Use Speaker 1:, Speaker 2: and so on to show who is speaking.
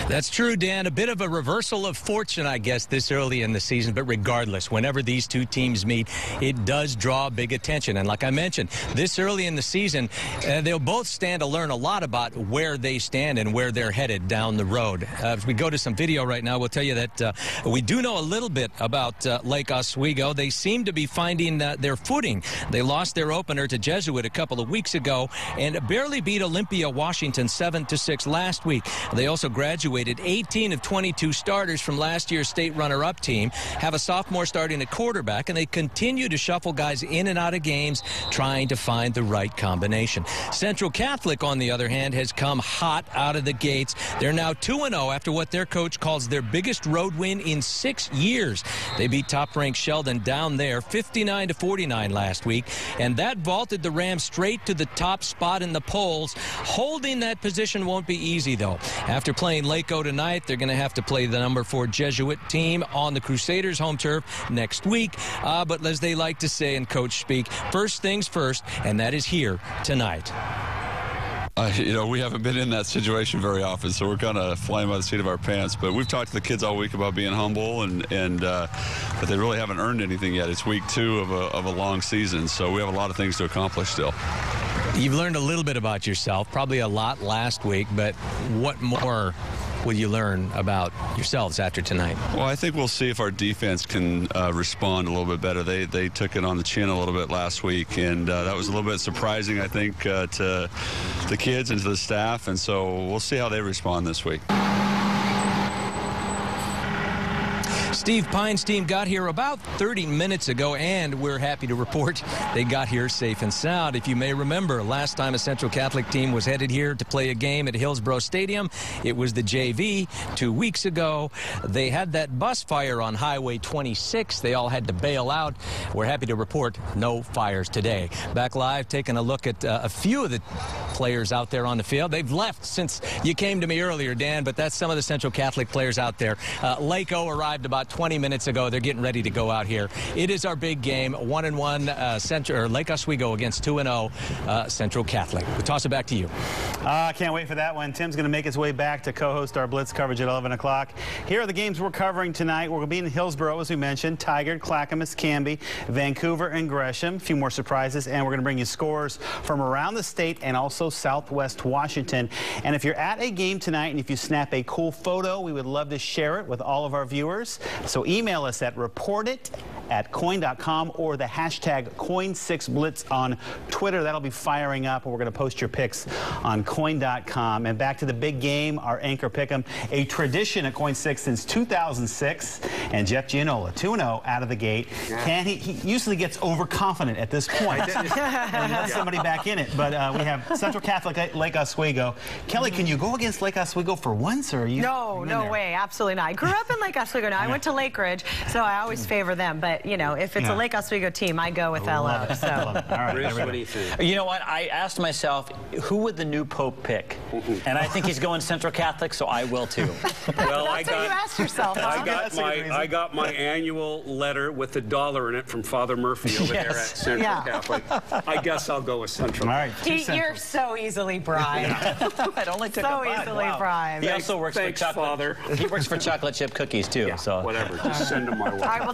Speaker 1: That's true, Dan. A bit of a reversal of fortune, I guess, this early in the season. But regardless, whenever these two teams meet, it does draw big attention. And like I mentioned, this early in the season, they'll both stand to learn a lot about where they stand and where they're headed down the road. As we go to some video right now, we'll tell you that we do know a little bit about Lake Oswego. They seem to be finding their footing. They lost their opener to Jesuit a couple of weeks ago and barely beat Olympia, Washington 7-6 last week. They also graduated 18 of 22 starters from last year's state runner-up team, have a sophomore starting at quarterback, and they continue to shuffle guys in and out of games, trying to find the right combination. Central Catholic, on the other hand, has come hot out of the gates. They're now 2-0 after what their coach calls their biggest road win in 6 years. They beat top-ranked Sheldon down there 59-49 last week, and that vaulted the Rams straight to the top spot in the polls. Holding that position won't be easy, though. After playing LakeO tonight, they're going to have to play the number 4 Jesuit team on the Crusaders' home turf next week. But as they like to say in coach speak, first things first, and that is here tonight.
Speaker 2: We haven't been in that situation very often, so we're kind of flying by the seat of our pants. But we've talked to the kids all week about being humble, but they really haven't earned anything yet. It's week 2 of a long season, so we have a lot of things to accomplish still.
Speaker 1: You've learned a little bit about yourself, probably a lot last week, but what more will you learn about yourselves after tonight?
Speaker 2: Well, I think we'll see if our defense can respond a little bit better. They took it on the chin a little bit last week, and that was a little bit surprising, I think, to the kids and to the staff, and so we'll see how they respond this week.
Speaker 1: Steve Pine's team got here about 30 minutes ago, and we're happy to report they got here safe and sound. If you may remember, last time a Central Catholic team was headed here to play a game at Hillsborough Stadium, it was the JV 2 weeks ago. They had that bus fire on Highway 26. They all had to bail out. We're happy to report no fires today. Back live, taking a look at a few of the players out there on the field. They've left since you came to me earlier, Dan, but that's some of the Central Catholic players out there. LakeO arrived about 20 minutes ago. They're getting ready to go out here. It is our big game, 1-1 Lake Oswego against 2-0 Central Catholic. We'll toss it back to you.
Speaker 3: Can't wait for that one. Tim's going to make his way back to co-host our Blitz coverage at 11 o'clock. Here are the games we're covering tonight. We're going to be in Hillsborough, as we mentioned, Tigard, Clackamas, Canby, Vancouver, and Gresham. A few more surprises, and we're going to bring you scores from around the state and also Southwest Washington. And if you're at a game tonight and if you snap a cool photo, we would love to share it with all of our viewers. So email us at reportit@koin.com or the hashtag KOIN6Blitz on Twitter. That'll be firing up, and we're going to post your pics on KOIN.com. And back to the big game, our anchor pick'em, a tradition at KOIN6 since 2006. And Jeff Gianola, 2-0 out of the gate. Yeah. He usually gets overconfident at this point. And he lets somebody back in it. But we have Central Catholic, Lake Oswego. Kelly, can you go against Lake Oswego for once, or are you?
Speaker 4: No way, absolutely not. I grew up in Lake Oswego. Now I went to Lake Ridge, so I always favor them. But you know, if it's a Lake Oswego team, I go with LO. So.
Speaker 3: All right,
Speaker 5: Bruce, what do you think?
Speaker 6: You know what? I asked myself, who would the new Pope pick? And I think he's going Central Catholic, so I will too.
Speaker 5: Well,
Speaker 4: That's what you asked yourself.
Speaker 5: I got my annual letter with $1 in it from Father Murphy over there at Central Catholic. I guess I'll go with Central.
Speaker 3: All right,
Speaker 4: you're so easily bribed.
Speaker 6: It only took
Speaker 4: so easily bribed.
Speaker 6: He also works for chocolate.
Speaker 5: Father.
Speaker 6: He works for chocolate chip cookies too.
Speaker 5: Yeah,
Speaker 6: so
Speaker 5: whatever. Just send them my way.
Speaker 4: All right, well,